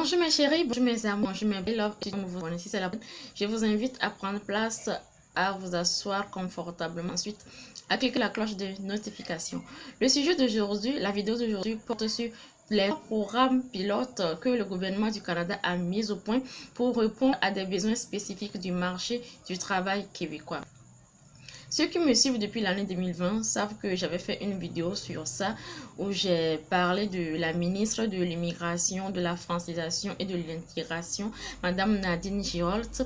Bonjour mes chéris, bonjour mes amours, bonjour mes beloved. Si c'est la peine, je vous invite à prendre place, à vous asseoir confortablement. Ensuite, à cliquer la cloche de notification. Le sujet d'aujourd'hui, la vidéo d'aujourd'hui porte sur les programmes pilotes que le gouvernement du Canada a mis au point pour répondre à des besoins spécifiques du marché du travail québécois. Ceux qui me suivent depuis l'année 2020 savent que j'avais fait une vidéo sur ça où j'ai parlé de la ministre de l'immigration, de la francisation et de l'intégration, Madame Nadine Giralt.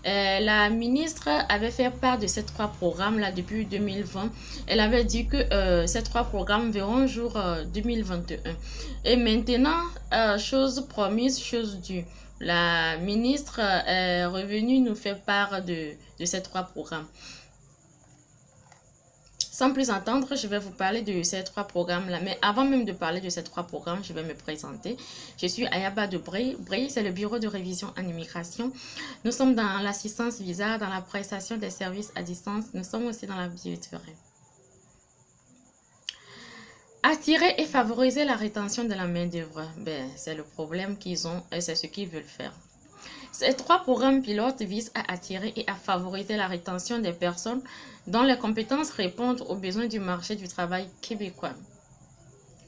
La ministre avait fait part de ces trois programmes-là depuis 2020. Elle avait dit que ces trois programmes verront jour 2021. Et maintenant, chose promise, chose due. La ministre est revenue nous faire part de ces trois programmes. Sans plus attendre, je vais vous parler de ces trois programmes-là. Mais avant même de parler de ces trois programmes, je vais me présenter. Je suis Ayaba de Bray. Bray, c'est le bureau de révision en immigration. Nous sommes dans l'assistance visa, dans la prestation des services à distance. Nous sommes aussi dans la billetterie. Attirer et favoriser la rétention de la main-d'œuvre. C'est le problème qu'ils ont et c'est ce qu'ils veulent faire. Ces trois programmes pilotes visent à attirer et à favoriser la rétention des personnes dont les compétences répondent aux besoins du marché du travail québécois.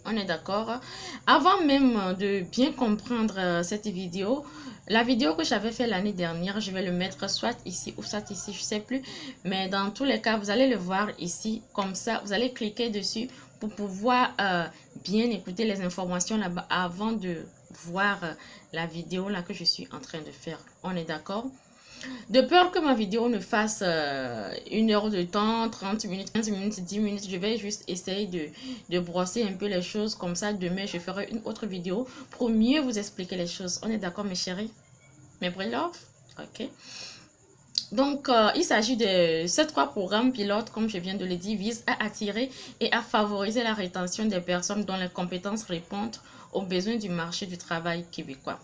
On est d'accord? Avant même de bien comprendre cette vidéo, la vidéo que j'avais fait l'année dernière, je vais le mettre soit ici ou soit ici, je ne sais plus. Mais dans tous les cas, vous allez le voir ici, comme ça, vous allez cliquer dessus pour pouvoir bien écouter les informations là-bas avant de voir la vidéo là que je suis en train de faire. On est d'accord? De peur que ma vidéo ne fasse 1 heure de temps, 30 minutes, 15 minutes, 10 minutes, je vais juste essayer de brosser un peu les choses. Comme ça, demain, je ferai une autre vidéo pour mieux vous expliquer les choses. On est d'accord, mes chéris? Mes beloved? Ok. Donc, il s'agit de ces trois programmes pilotes, comme je viens de le dire, visent à attirer et à favoriser la rétention des personnes dont les compétences répondent aux besoins du marché du travail québécois.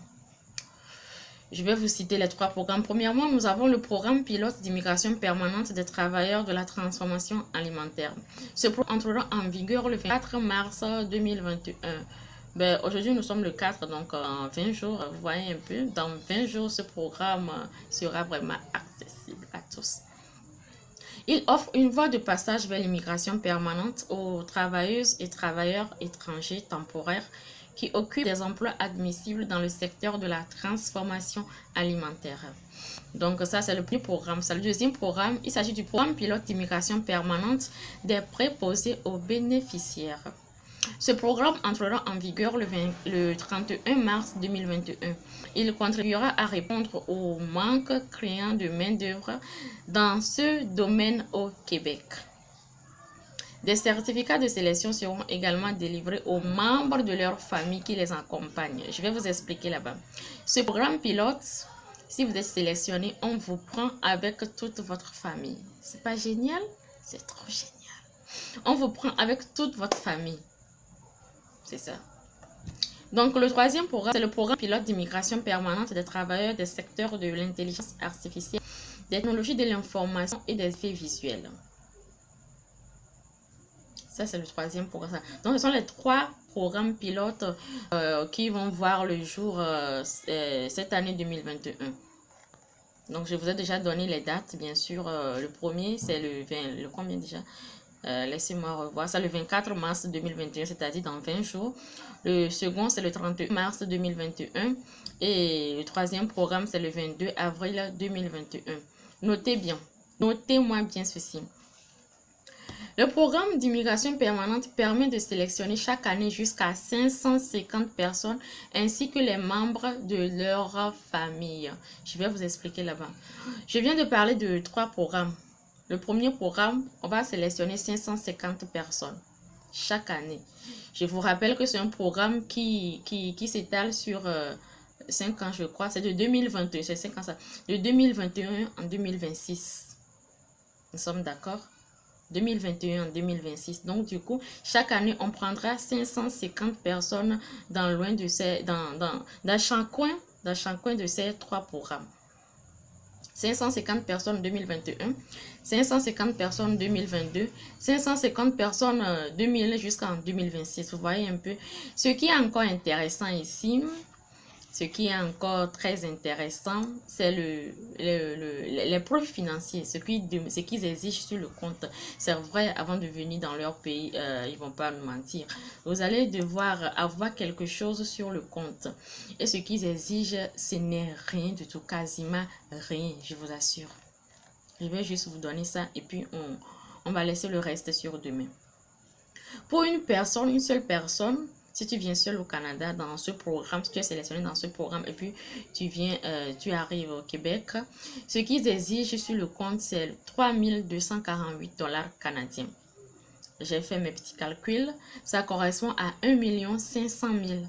Je vais vous citer les trois programmes. Premièrement, nous avons le programme pilote d'immigration permanente des travailleurs de la transformation alimentaire. Ce programme entrera en vigueur le 24 mars 2021. Aujourd'hui, nous sommes le 4, donc en 20 jours, vous voyez un peu, dans 20 jours, ce programme sera vraiment accessible à tous. Il offre une voie de passage vers l'immigration permanente aux travailleuses et travailleurs étrangers temporaires qui occupent des emplois admissibles dans le secteur de la transformation alimentaire. Donc ça, c'est le premier programme. C'est le deuxième programme. Il s'agit du programme pilote d'immigration permanente des préposés aux bénéficiaires. Ce programme entrera en vigueur le 31 mars 2021. Il contribuera à répondre au manque criant de main-d'œuvre dans ce domaine au Québec. Des certificats de sélection seront également délivrés aux membres de leur famille qui les accompagnent. Je vais vous expliquer là-bas. Ce programme pilote, si vous êtes sélectionné, on vous prend avec toute votre famille. C'est pas génial? C'est trop génial. On vous prend avec toute votre famille. C'est ça. Donc, le troisième programme, c'est le programme pilote d'immigration permanente des travailleurs des secteurs de l'intelligence artificielle, des technologies de l'information et des effets visuels. Ça, c'est le troisième programme. Donc, ce sont les trois programmes pilotes qui vont voir le jour cette année 2021. Donc, je vous ai déjà donné les dates, bien sûr. Le premier, c'est le combien déjà? Laissez-moi revoir. C'est le 24 mars 2021, c'est-à-dire dans 20 jours. Le second, c'est le 31 mars 2021. Et le troisième programme, c'est le 22 avril 2021. Notez bien. Notez-moi bien ceci. Le programme d'immigration permanente permet de sélectionner chaque année jusqu'à 550 personnes ainsi que les membres de leur famille. Je vais vous expliquer là-bas. Je viens de parler de trois programmes. Le premier programme, on va sélectionner 550 personnes chaque année. Je vous rappelle que c'est un programme qui s'étale sur 5 ans, je crois. C'est de 2021, c'est 5 ans ça. De 2021 en 2026. Nous sommes d'accord? 2021 en 2026. Donc, du coup, chaque année, on prendra 550 personnes dans chacun de ces trois programmes. 550 personnes en 2021, 550 personnes en 2022, 550 personnes 2000 jusqu'en 2026. Vous voyez un peu. Ce qui est encore intéressant ici, Ce qui est encore très intéressant, c'est les preuves financières, ce qu'ils exigent sur le compte. C'est vrai, avant de venir dans leur pays, ils ne vont pas nous mentir. Vous allez devoir avoir quelque chose sur le compte. Et ce qu'ils exigent, ce n'est rien du tout, quasiment rien, je vous assure. Je vais juste vous donner ça et puis on va laisser le reste sur demain. Pour une personne, une seule personne, si tu viens seul au Canada dans ce programme, si tu es sélectionné dans ce programme et puis tu arrives au Québec, ce qu'ils exigent sur le compte, c'est 3248 $ canadiens. J'ai fait mes petits calculs. Ça correspond à 1 500 000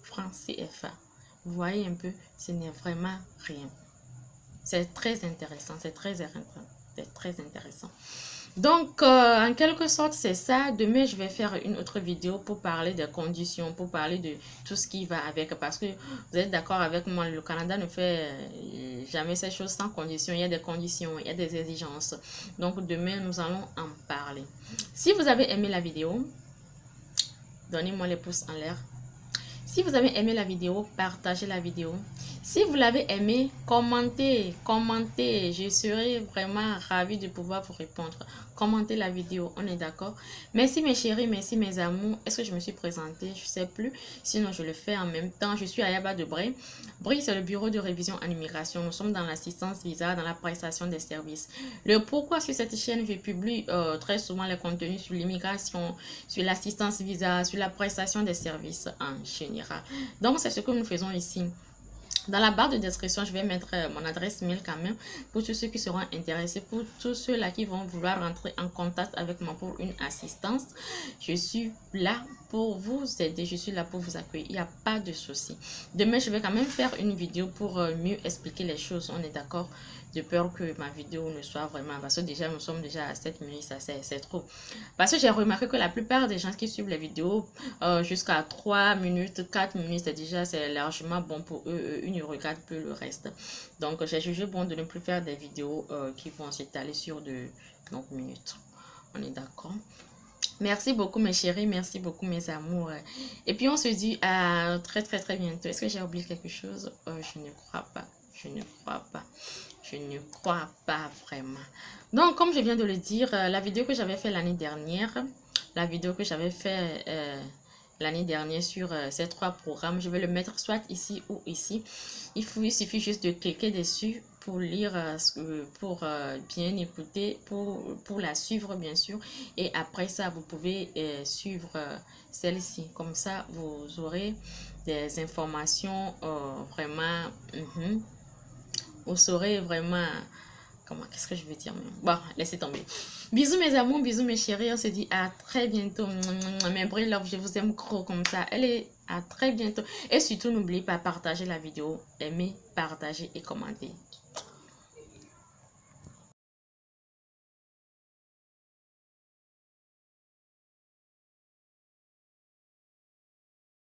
francs CFA. Vous voyez un peu, ce n'est vraiment rien. C'est très intéressant, c'est très intéressant. Donc, en quelque sorte, c'est ça. Demain, je vais faire une autre vidéo pour parler des conditions, pour parler de tout ce qui va avec. Parce que vous êtes d'accord avec moi, le Canada ne fait jamais ces choses sans conditions. Il y a des conditions, il y a des exigences. Donc, demain, nous allons en parler. Si vous avez aimé la vidéo, donnez-moi les pouces en l'air. Si vous avez aimé la vidéo, partagez la vidéo. Si vous l'avez aimé, commentez. Je serai vraiment ravie de pouvoir vous répondre. Commentez la vidéo, on est d'accord? Merci mes chéris, merci mes amours. Est-ce que je me suis présentée? Je ne sais plus. Sinon, je le fais en même temps. Je suis Ayaba de Bray. Bray, c'est le bureau de révision en immigration. Nous sommes dans l'assistance visa, dans la prestation des services. Le pourquoi sur cette chaîne, je publie très souvent les contenus sur l'immigration, sur l'assistance visa, sur la prestation des services en général. Donc, c'est ce que nous faisons ici. Dans la barre de description, je vais mettre mon adresse mail quand même pour tous ceux qui seront intéressés, pour tous ceux-là qui vont vouloir rentrer en contact avec moi pour une assistance. Je suis là pour vous aider, je suis là pour vous accueillir, il n'y a pas de souci. Demain, je vais quand même faire une vidéo pour mieux expliquer les choses, on est d'accord? De peur que ma vidéo ne soit vraiment... Parce que déjà, nous sommes déjà à 7 minutes, ça c'est trop. Parce que j'ai remarqué que la plupart des gens qui suivent les vidéos jusqu'à 3 minutes, 4 minutes, déjà c'est largement bon pour eux. Ils ne regardent plus le reste. Donc, j'ai jugé bon de ne plus faire des vidéos qui vont s'étaler sur 2 minutes. On est d'accord? Merci beaucoup mes chéris, merci beaucoup mes amours. Et puis on se dit à très bientôt. Est-ce que j'ai oublié quelque chose? Je ne crois pas. Je ne crois pas. Je ne crois pas vraiment. Donc, comme je viens de le dire, la vidéo que j'avais fait l'année dernière, sur ces 3 programmes, je vais le mettre soit ici ou ici. Il suffit juste de cliquer dessus pour lire, pour bien écouter, pour la suivre bien sûr. Et après ça, vous pouvez suivre celle-ci. Comme ça, vous aurez des informations vraiment... vous saurez vraiment... Qu'est-ce que je veux dire? Bon, laissez tomber. Bisous mes amours, bisous mes chéris. On se dit à très bientôt. Mes Bray Love, je vous aime gros comme ça. Allez, à très bientôt. Et surtout, n'oubliez pas de partager la vidéo. Aimer, partager et commenter.